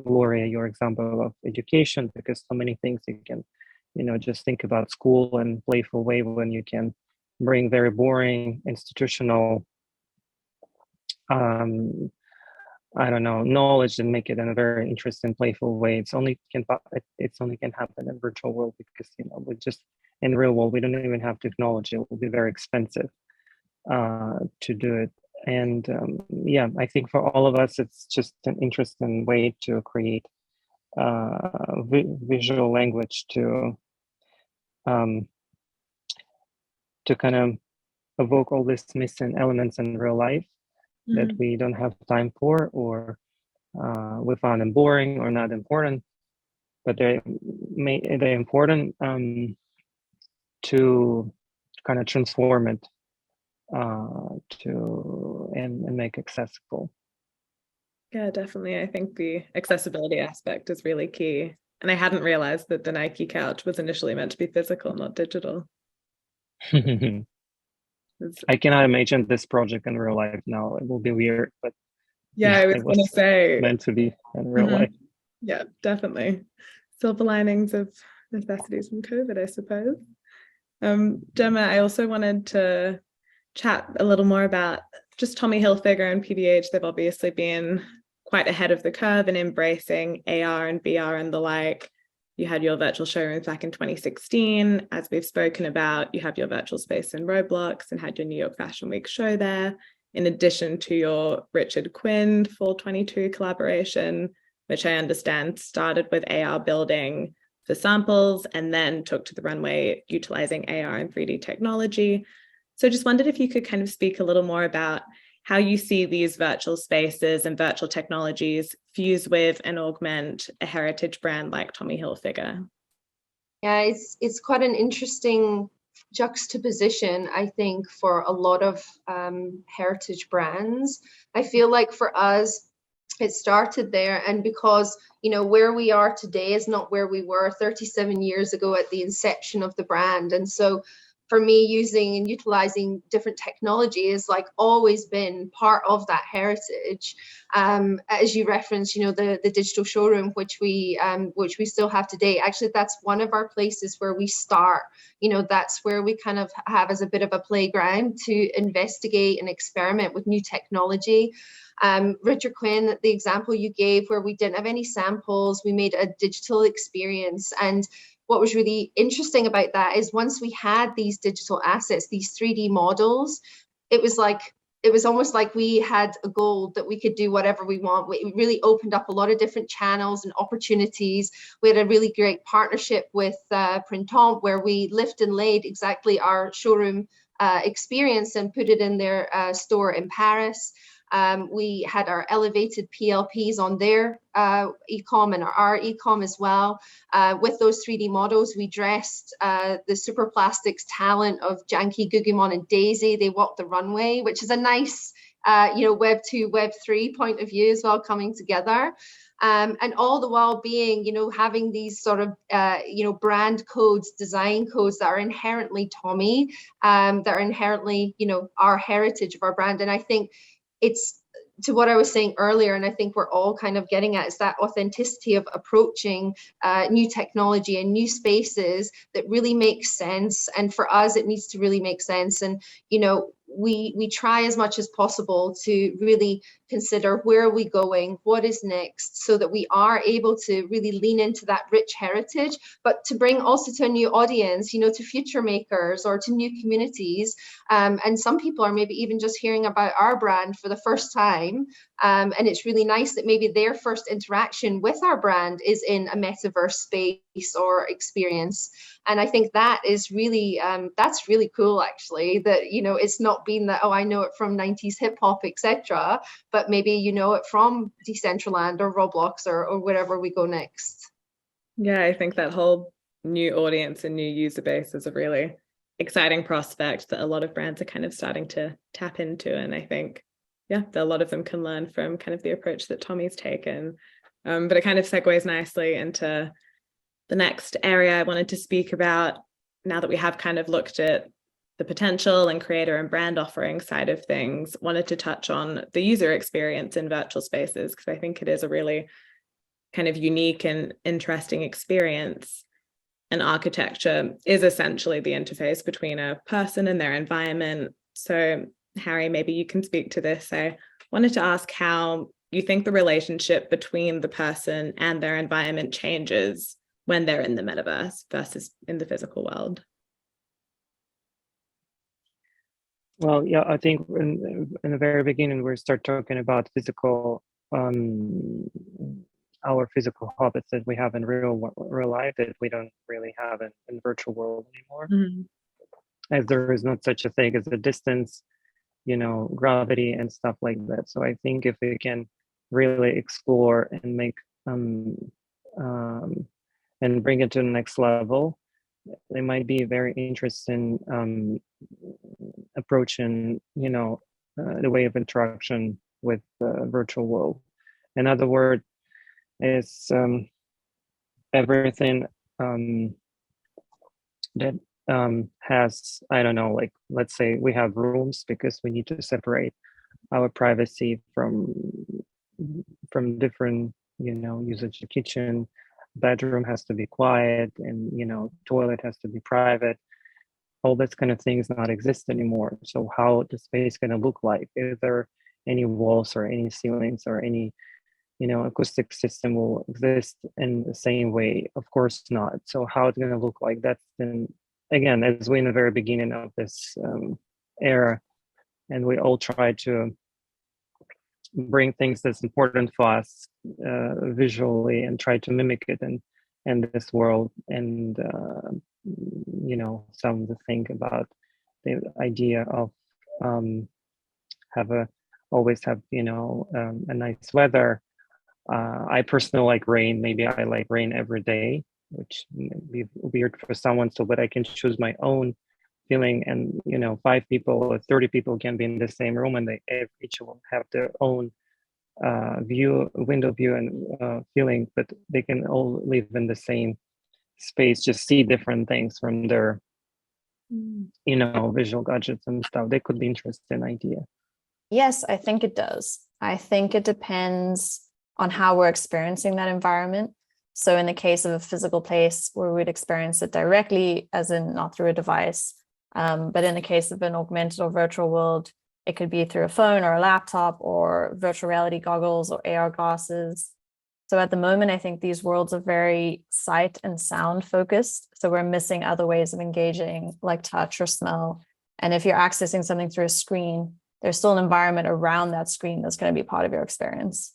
Gloria, your example of education, because so many things you can, just think about school in playful way when you can bring very boring institutional, I don't know, knowledge and make it in a very interesting, playful way. It's only can happen in virtual world because, we just, in the real world, we don't even have technology. It will be very expensive to do it. And yeah, I think for all of us, it's just an interesting way to create visual language to kind of evoke all these missing elements in real life that we don't have time for, or we found them boring or not important, but they're important to kind of transform it and make accessible. Yeah, definitely. I think the accessibility aspect is really key. And I hadn't realized that the Nike couch was initially meant to be physical, not digital. I cannot imagine this project in real life now. It will be weird, but yeah, I was going to say meant to be in real life. Yeah, definitely. Silver linings of necessities from COVID, I suppose. Jemma, I also wanted to chat a little more about just Tommy Hilfiger and PVH. They've obviously been quite ahead of the curve in embracing AR and VR and the like. You had your virtual showrooms back in 2016, as we've spoken about. You have your virtual space in Roblox and had your New York Fashion Week show there, in addition to your Richard Quinn Fall 22 collaboration, which I understand started with AR building for samples and then took to the runway utilizing AR and 3D technology. So just wondered if you could kind of speak a little more about how you see these virtual spaces and virtual technologies fuse with and augment a heritage brand like Tommy Hilfiger. Yeah, it's quite an interesting juxtaposition, I think, for a lot of heritage brands. I feel like for us, it started there, and because where we are today is not where we were 37 years ago at the inception of the brand. And so for me, using and utilizing different technology has like always been part of that heritage. As you referenced, the digital showroom, which we still have today. Actually, that's one of our places where we start. That's where we kind of have as a bit of a playground to investigate and experiment with new technology. Richard Quinn, the example you gave where we didn't have any samples, we made a digital experience. And what was really interesting about that is once we had these digital assets, these 3D models, it was almost like we had a goal that we could do whatever we want. It really opened up a lot of different channels and opportunities. We had a really great partnership with Printemps, where we lift and laid exactly our showroom experience and put it in their store in Paris. We had our elevated PLPs on their e-com and our e-com as well. With those 3D models, we dressed the super plastics talent of Janky, Gugimon and Daisy. They walked the runway, which is a nice Web 2, Web 3 point of view as well, coming together. And all the while being, having these sort of, brand codes, design codes that are inherently Tommy, that are inherently, our heritage of our brand. And I think it's to what I was saying earlier, and I think we're all kind of getting at, is that authenticity of approaching new technology and new spaces that really makes sense. And for us, it needs to really make sense. And, we try as much as possible to really consider where are we going, what is next, so that we are able to really lean into that rich heritage, but to bring also to a new audience, to future makers or to new communities. And some people are maybe even just hearing about our brand for the first time. And it's really nice that maybe their first interaction with our brand is in a metaverse space or experience. And I think that is really, that's really cool, actually, that, it's not been that, oh, I know it from 90s hip hop, etc., but maybe you know it from Decentraland or Roblox or wherever we go next. Yeah, I think that whole new audience and new user base is a really exciting prospect that a lot of brands are kind of starting to tap into. And I think, that a lot of them can learn from kind of the approach that Tommy's taken. But it kind of segues nicely into the next area I wanted to speak about, now that we have kind of looked at the potential and creator and brand offering side of things, wanted to touch on the user experience in virtual spaces, because I think it is a really kind of unique and interesting experience. And architecture is essentially the interface between a person and their environment. So Harry, maybe you can speak to this. I wanted to ask how you think the relationship between the person and their environment changes when they're in the metaverse versus in the physical world. Well, yeah, I think in the very beginning, we start talking about physical, our physical habits that we have in real life that we don't really have in virtual world anymore. Mm-hmm. As there is not such a thing as a distance, you know, gravity and stuff like that. So I think if we can really explore and make and bring it to the next level, they might be very interesting approaching, you know, the way of interaction with the virtual world. In other words, is everything that has, I don't know, like, let's say we have rooms because we need to separate our privacy from different, you know, usage. The kitchen, bedroom has to be quiet, and, you know, toilet has to be private. All this kind of things not exist anymore. So how the space going to look like? Is there any walls or any ceilings or any, you know, acoustic system will exist in the same way? Of course not. So how it's going to look like? That's then, again, as we in the very beginning of this era, and we all try to bring things that's important for us visually and try to mimic it in this world. And you know, some to think about the idea of always have, you know, a nice weather. I personally like rain. Maybe I like rain every day, which may be weird for someone. So, but I can choose my own feeling, and, you know, 5 people or 30 people can be in the same room, and they each will have their own window view and feeling, but they can all live in the same space, just see different things from their, you know, visual gadgets and stuff. They could be interesting idea. Yes, I think it does. I think it depends on how we're experiencing that environment. So in the case of a physical place where we'd experience it directly, as in not through a device, but in the case of an augmented or virtual world, it could be through a phone or a laptop or virtual reality goggles or AR glasses. So at the moment, I think these worlds are very sight and sound focused. So we're missing other ways of engaging, like touch or smell. And if you're accessing something through a screen, there's still an environment around that screen that's going to be part of your experience.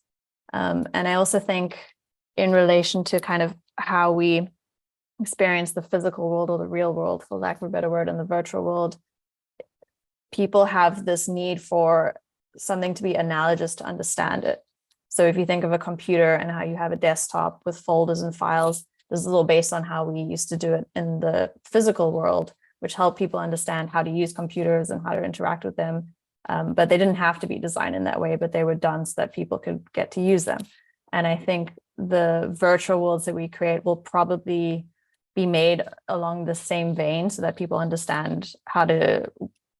And I also think in relation to kind of how we experience the physical world or the real world, for lack of a better word, and the virtual world, people have this need for something to be analogous to understand it. So if you think of a computer and how you have a desktop with folders and files, this is a little based on how we used to do it in the physical world, which helped people understand how to use computers and how to interact with them. But they didn't have to be designed in that way, but they were done so that people could get to use them. And I think the virtual worlds that we create will probably be made along the same vein so that people understand how to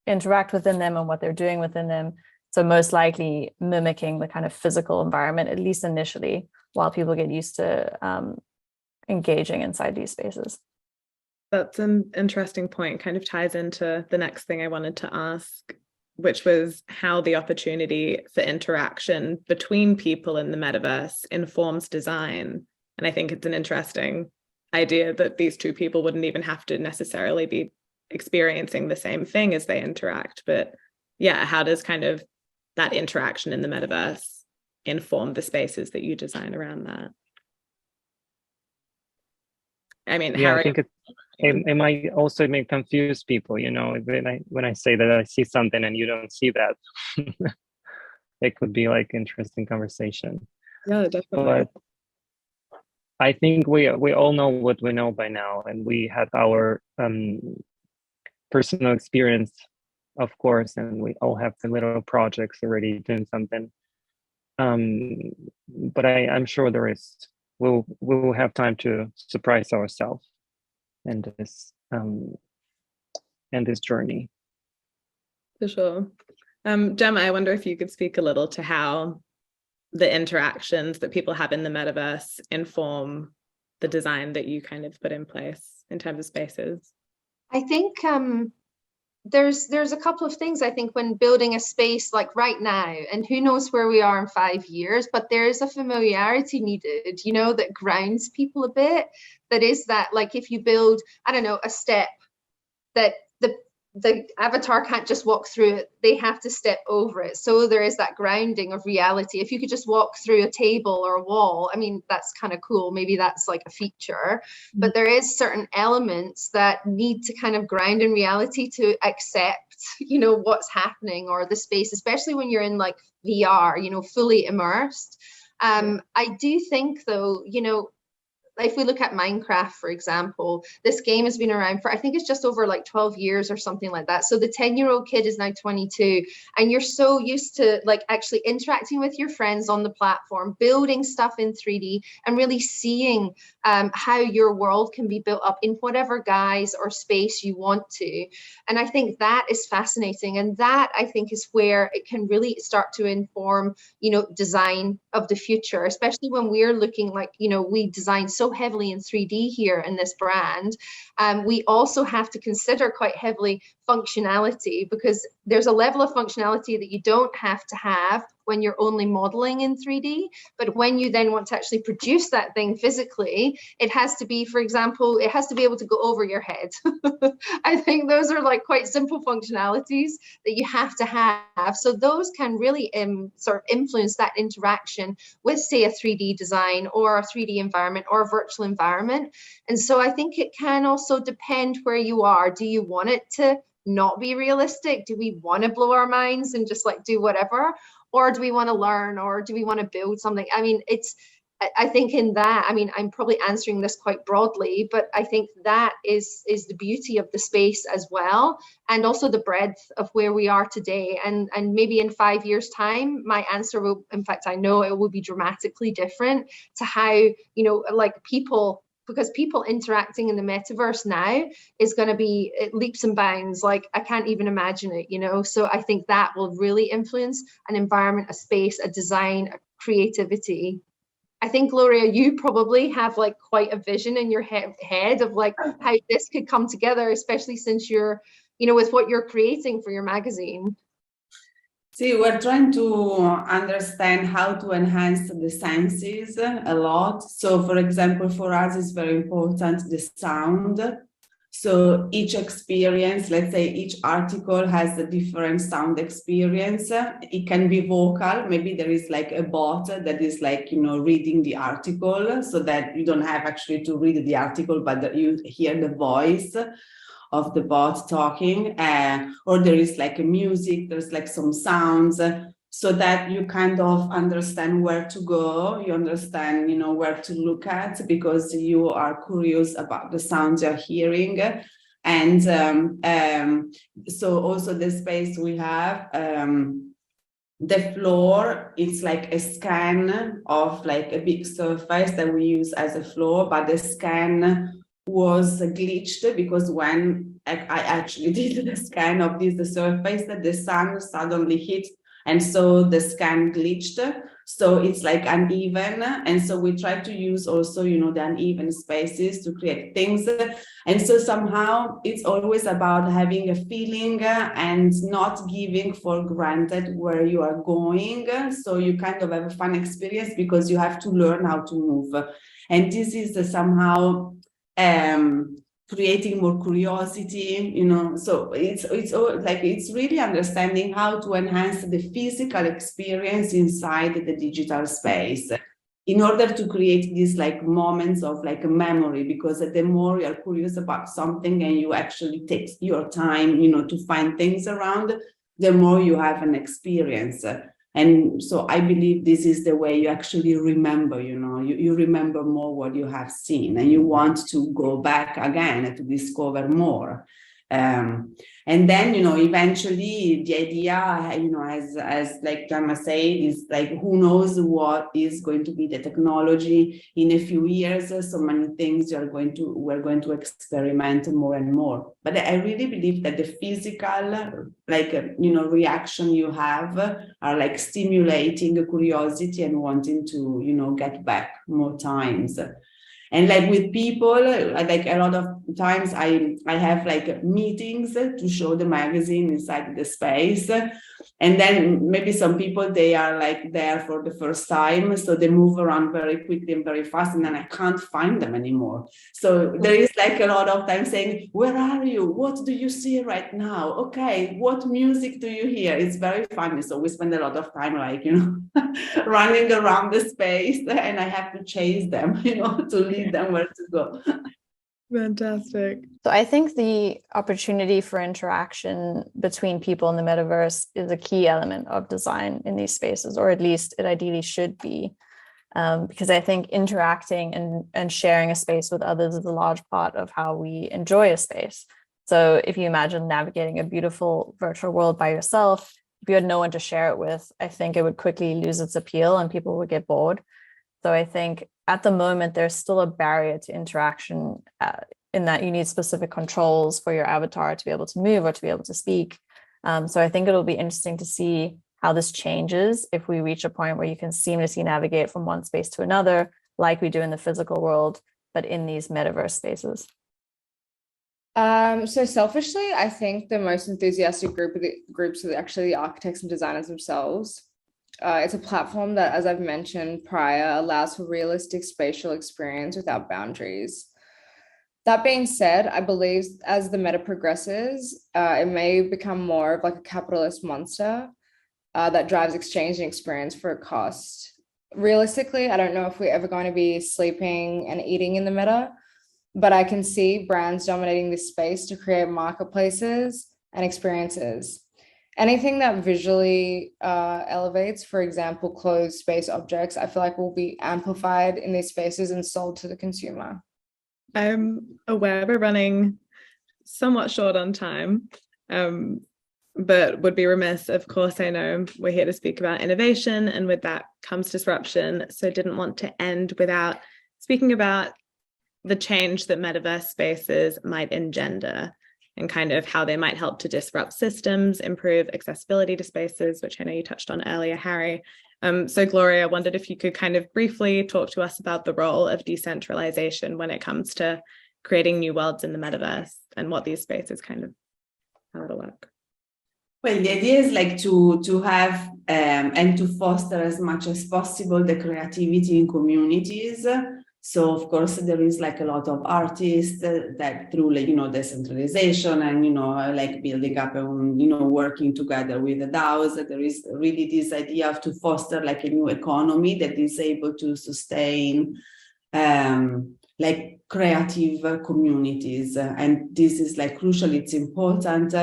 interact within them and what they're doing within them. So most likely mimicking the kind of physical environment, at least initially, while people get used to engaging inside these spaces. That's an interesting point, kind of ties into the next thing I wanted to ask, which was how the opportunity for interaction between people in the metaverse informs design. And I think it's an interesting idea that these two people wouldn't even have to necessarily be experiencing the same thing as they interact. But yeah, how does kind of that interaction in the metaverse inform the spaces that you design around that? I mean, yeah, Harry, I think it might also may confuse people, you know, when I say that I see something and you don't see that. It could be like interesting conversation. Yeah, definitely. But I think we all know what we know by now, and we had our personal experience, of course, and we all have the little projects already doing something. But I'm sure we'll have time to surprise ourselves in this and this journey. For sure. Jemma, I wonder if you could speak a little to how the interactions that people have in the metaverse inform the design that you kind of put in place in terms of spaces. I think there's a couple of things, I think, when building a space like right now, and who knows where we are in 5 years, but there is a familiarity needed, you know, that grounds people a bit. That is that, like, if you build, I don't know, a step that the avatar can't just walk through it, they have to step over it. So there is that grounding of reality. If you could just walk through a table or a wall, I mean, that's kind of cool. Maybe that's like a feature, but there is certain elements that need to kind of ground in reality to accept, you know, what's happening, or the space, especially when you're in like VR, you know, fully immersed. I do think though, you know, if we look at Minecraft, for example, this game has been around for, I think it's just over like 12 years or something like that. So the 10-year-old kid is now 22, and you're so used to like actually interacting with your friends on the platform, building stuff in 3D, and really seeing how your world can be built up in whatever guise or space you want to. And I think that is fascinating. And that, I think, is where it can really start to inform, you know, design of the future, especially when we're looking like, you know, we design so heavily in 3D here in this brand. We also have to consider quite heavily functionality, because there's a level of functionality that you don't have to have when you're only modeling in 3D. But when you then want to actually produce that thing physically, it has to be, for example, it has to be able to go over your head. I think those are like quite simple functionalities that you have to have. So those can really sort of influence that interaction with, say, a 3D design or a 3D environment or a virtual environment. And so I think it can also depend where you are. Do you want it to not be realistic? Do we want to blow our minds and just like do whatever? Or do we want to learn, or do we want to build something? I mean, I think in that, I mean, I'm probably answering this quite broadly, but I think that is the beauty of the space as well, and also the breadth of where we are today. And maybe in 5 years' time, my answer will, in fact, I know it will be dramatically different to how, you know, like people, because people interacting in the metaverse now is going to be leaps and bounds. Like, I can't even imagine it, you know? So I think that will really influence an environment, a space, a design, a creativity. I think, Gloria, you probably have like quite a vision in your head of like how this could come together, especially since you're, you know, with what you're creating for your magazine. See, we're trying to understand how to enhance the senses a lot. So, for example, for us, it's very important the sound. So each experience, let's say each article has a different sound experience. It can be vocal. Maybe there is like a bot that is like, you know, reading the article, so that you don't have actually to read the article, but that you hear the voice of the bot talking, or there is like a music, there's like some sounds, so that you kind of understand where to go, you understand, you know, where to look at, because you are curious about the sounds you're hearing. And so also the space we have, the floor, it's like a scan of like a big surface that we use as a floor, but the scan was glitched because when I actually did the scan of the surface, the sun suddenly hit, and so the scan glitched. So it's like uneven, and so we try to use also, you know, the uneven spaces to create things. And so somehow it's always about having a feeling and not giving for granted where you are going. So you kind of have a fun experience because you have to learn how to move, and this is somehow creating more curiosity, you know. So it's like, it's really understanding how to enhance the physical experience inside the digital space in order to create these like moments of like a memory, because the more you're curious about something and you actually take your time, you know, to find things around, the more you have an experience. And so I believe this is the way you actually remember, you know, you remember more what you have seen, and you want to go back again to discover more. And then, eventually the idea, as like Jemma said, is like, who knows what is going to be the technology in a few years. So many things we're going to experiment more and more. But I really believe that the physical, reaction you have are like stimulating curiosity and wanting to, get back more times. And like with people, like a lot of times I have like meetings to show the magazine inside the space. And then maybe some people, they are like there for the first time. So they move around very quickly and very fast. And then I can't find them anymore. So there is like a lot of time saying, where are you? What do you see right now? Okay, what music do you hear? It's very funny. So we spend a lot of time like, running around the space, and I have to chase them, to lead them where to go. Fantastic. So I think the opportunity for interaction between people in the metaverse is a key element of design in these spaces, or at least it ideally should be, because I think interacting and sharing a space with others is a large part of how we enjoy a space. So if you imagine navigating a beautiful virtual world by yourself, if you had no one to share it with, I think it would quickly lose its appeal and people would get bored. So I think at the moment, there's still a barrier to interaction in that you need specific controls for your avatar to be able to move or to be able to speak. So I think it'll be interesting to see how this changes if we reach a point where you can seamlessly navigate from one space to another, like we do in the physical world, but in these metaverse spaces. So selfishly, I think the most enthusiastic groups are actually the architects and designers themselves. It's a platform that, as I've mentioned prior, allows for realistic spatial experience without boundaries. That being said, I believe as the meta progresses, it may become more of like a capitalist monster that drives exchange and experience for a cost. Realistically, I don't know if we're ever going to be sleeping and eating in the meta, but I can see brands dominating this space to create marketplaces and experiences. Anything that visually elevates, for example, closed space objects, I feel like will be amplified in these spaces and sold to the consumer. I'm aware we're running somewhat short on time, but would be remiss, of course, I know we're here to speak about innovation, and with that comes disruption. So didn't want to end without speaking about the change that metaverse spaces might engender, and kind of how they might help to disrupt systems, improve accessibility to spaces, which I know you touched on earlier, Harry. So Gloria, I wondered if you could kind of briefly talk to us about the role of decentralization when it comes to creating new worlds in the metaverse and what these spaces kind of, how it'll work. Well, the idea is like to have and to foster as much as possible the creativity in communities. So of course there is like a lot of artists that through decentralization and like building up and working together with the DAOs, there is really this idea of to foster like a new economy that is able to sustain like creative communities, and this is like crucial. It's important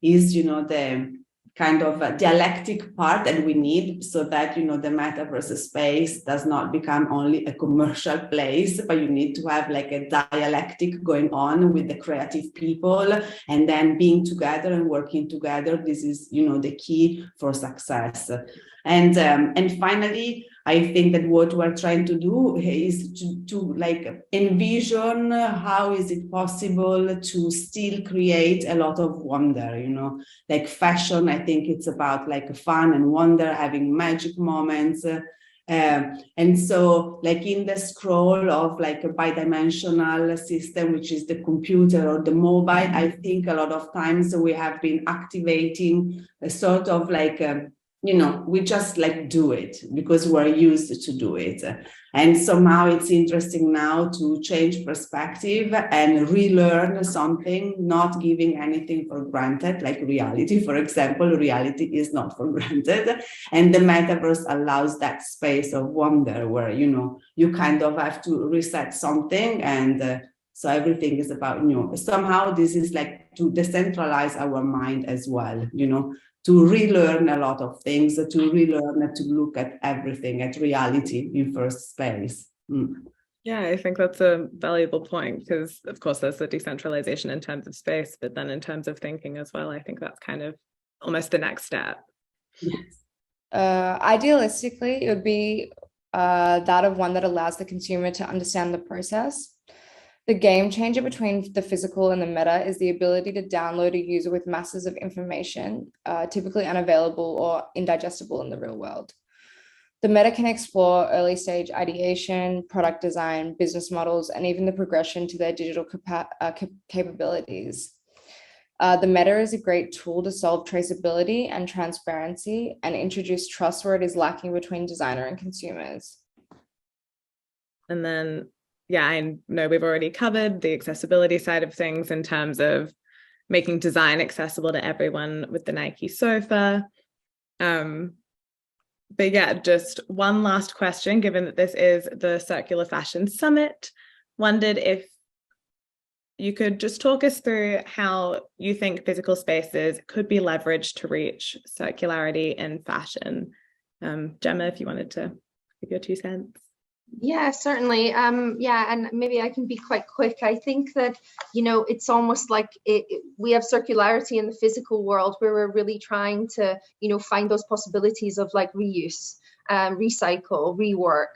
is the kind of a dialectic part that we need, so that the metaverse space does not become only a commercial place, but you need to have like a dialectic going on with the creative people, and then being together and working together. This is the key for success. And finally, I think that what we're trying to do is to like envision how is it possible to still create a lot of wonder, like fashion. I think it's about like fun and wonder, having magic moments. And so like in the scroll of like a bidimensional system, which is the computer or the mobile, I think a lot of times we have been activating a sort of like we just like do it because we're used to do it. And somehow it's interesting now to change perspective and relearn something, not giving anything for granted, like reality, for example. Reality is not for granted. And the metaverse allows that space of wonder where, you kind of have to reset something. And so everything is about new. Somehow this is like to decentralize our mind as well, to relearn a lot of things, to relearn to look at everything, at reality in first space. Yeah, I think that's a valuable point because, of course, there's the decentralization in terms of space, but then in terms of thinking as well, I think that's kind of almost the next step. Yes. Idealistically, it would be that of one that allows the consumer to understand the process. The game changer between the physical and the meta is the ability to download a user with masses of information, typically unavailable or indigestible in the real world. The meta can explore early stage ideation, product design, business models, and even the progression to their digital capabilities. The meta is a great tool to solve traceability and transparency and introduce trust where it is lacking between designer and consumers. And then, yeah, I know we've already covered the accessibility side of things in terms of making design accessible to everyone with the Nike sofa. But yeah, just one last question, given that this is the Circular Fashion Summit, wondered if you could just talk us through how you think physical spaces could be leveraged to reach circularity in fashion. Jemma, if you wanted to give your 2 cents. Yeah, certainly. Yeah, and maybe I can be quite quick. I think that, it's almost like we have circularity in the physical world where we're really trying to, find those possibilities of like reuse, recycle, rework.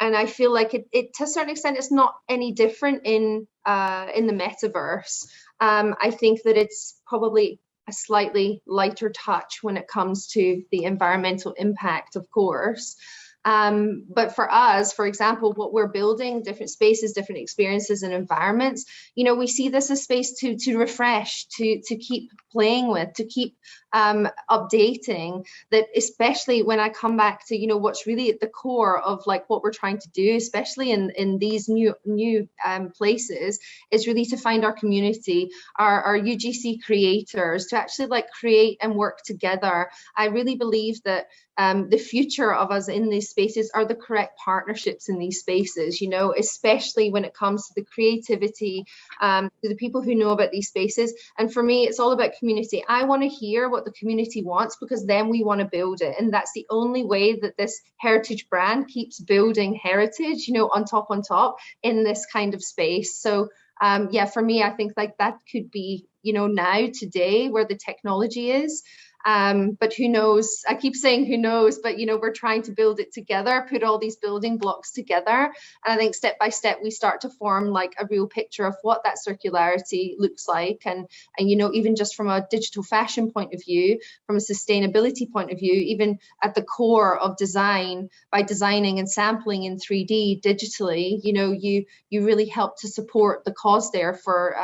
And I feel like it to a certain extent, it's not any different in the metaverse. I think that it's probably a slightly lighter touch when it comes to the environmental impact, of course. But for us, for example, what we're building, different spaces, different experiences and environments, we see this as space to refresh, to keep playing with, to keep updating, that especially when I come back to, what's really at the core of like what we're trying to do, especially in these new places, is really to find our community, our UGC creators, to actually like create and work together. I really believe that the future of us in these spaces are the correct partnerships in these spaces, especially when it comes to the creativity, to the people who know about these spaces. And for me, it's all about community. I want to hear what the community wants, because then we want to build it. And that's the only way that this heritage brand keeps building heritage, on top in this kind of space. So yeah, for me, I think like that could be, now today where the technology is. But who knows? I keep saying who knows, but we're trying to build it together, put all these building blocks together. And I think step by step, we start to form like a real picture of what that circularity looks like. And even just from a digital fashion point of view, from a sustainability point of view, even at the core of design, by designing and sampling in 3D digitally, you really help to support the cause there for,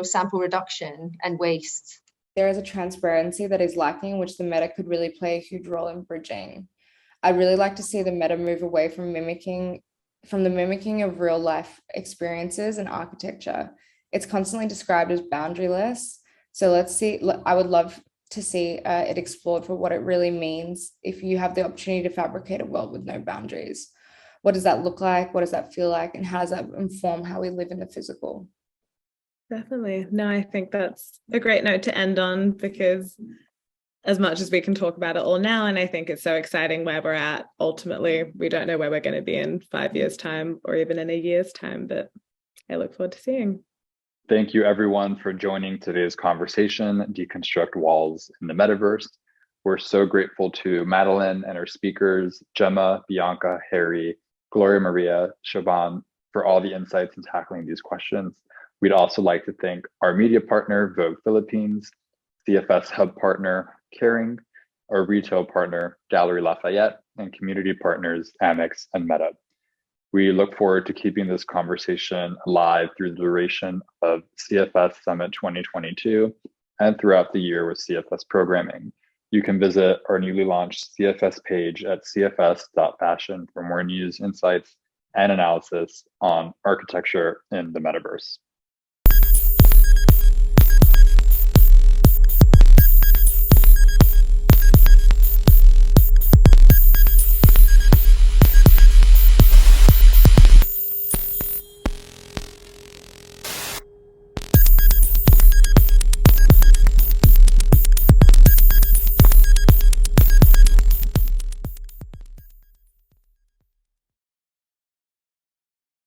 sample reduction and waste. There is a transparency that is lacking, which the meta could really play a huge role in bridging. I'd really like to see the meta move away from the mimicking of real life experiences and architecture. It's constantly described as boundaryless. So let's see, I would love to see it explored for what it really means if you have the opportunity to fabricate a world with no boundaries. What does that look like? What does that feel like? And how does that inform how we live in the physical? Definitely. No, I think that's a great note to end on, because as much as we can talk about it all now, and I think it's so exciting where we're at, ultimately, we don't know where we're going to be in 5 years' time or even in a year's time, but I look forward to seeing. Thank you everyone for joining today's conversation, Deconstruct Walls in the Metaverse. We're so grateful to Madeleine and our speakers, Jemma, Bianca, Harry, Gloria Maria, Siobhan, for all the insights in tackling these questions. We'd also like to thank our media partner, Vogue Philippines, CFS Hub partner, Caring, our retail partner, Gallery Lafayette, and community partners, Amex and Meta. We look forward to keeping this conversation alive through the duration of CFS Summit 2022 and throughout the year with CFS programming. You can visit our newly launched CFS page at cfs.fashion for more news, insights, and analysis on architecture in the metaverse.